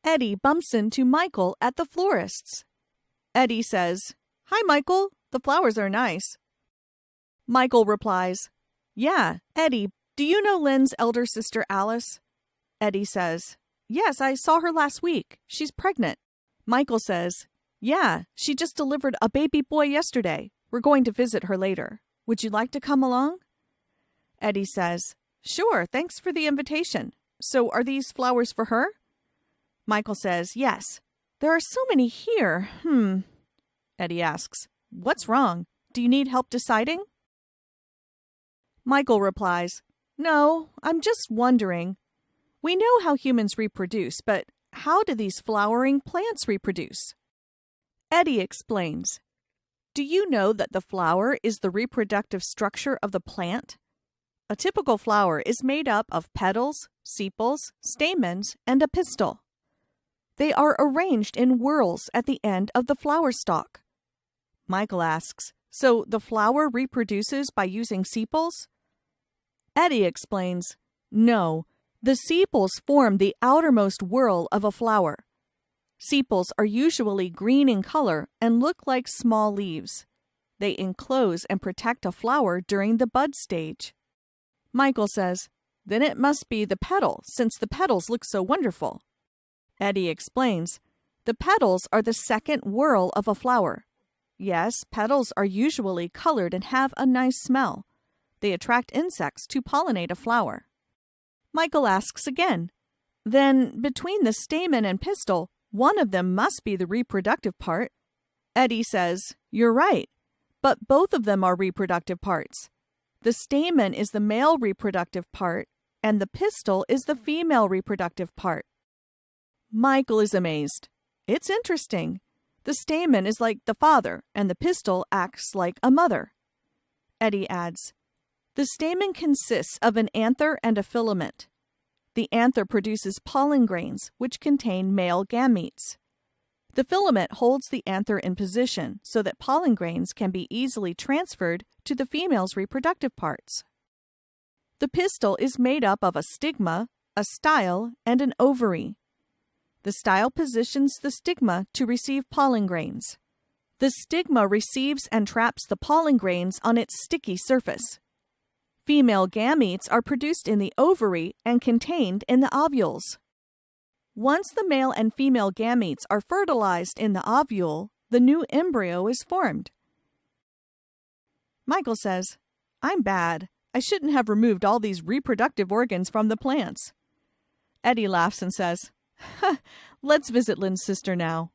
Eddie bumps into Michael at the florist's. Eddie says, "Hi, Michael. The flowers are nice." Michael replies, "Yeah, Eddie, do you know Lynn's elder sister Alice?" Eddie says, "Yes, I saw her last week. She's pregnant." Michael says, "Yeah, she just delivered a baby boy yesterday. We're going to visit her later. Would you like to come along?" Eddie says, "Sure, thanks for the invitation. So are these flowers for her?" Michael says, "Yes. There are so many here. Eddie asks, "What's wrong? Do you need help deciding?" Michael replies, "No, I'm just wondering. We know how humans reproduce, but how do these flowering plants reproduce?" Eddie explains, "Do you know that the flower is the reproductive structure of the plant? A typical flower is made up of petals, sepals, stamens, and a pistil. They are arranged in whorls at the end of the flower stalk." Michael asks, "So the flower reproduces by using sepals?" Eddie explains, "No, the sepals form the outermost whorl of a flower. Sepals are usually green in color and look like small leaves. They enclose and protect a flower during the bud stage." Michael says, "Then it must be the petal, since the petals look so wonderful." Eddie explains, "The petals are the second whorl of a flower. Yes, petals are usually colored and have a nice smell. They attract insects to pollinate a flower." Michael asks again, "Then between the stamen and pistil, one of them must be the reproductive part." Eddie says, "You're right, but both of them are reproductive parts. The stamen is the male reproductive part, and the pistil is the female reproductive part." Michael is amazed. "It's interesting. The stamen is like the father, and the pistil acts like a mother." Eddie adds, "The stamen consists of an anther and a filament. The anther produces pollen grains, which contain male gametes. The filament holds the anther in position so that pollen grains can be easily transferred to the female's reproductive parts. The pistil is made up of a stigma, a style, and an ovary. The style positions the stigma to receive pollen grains. The stigma receives and traps the pollen grains on its sticky surface. Female gametes are produced in the ovary and contained in the ovules. Once the male and female gametes are fertilized in the ovule, the new embryo is formed." Michael says, "I'm bad. I shouldn't have removed all these reproductive organs from the plants." Eddie laughs and says, "Let's visit Lynn's sister now."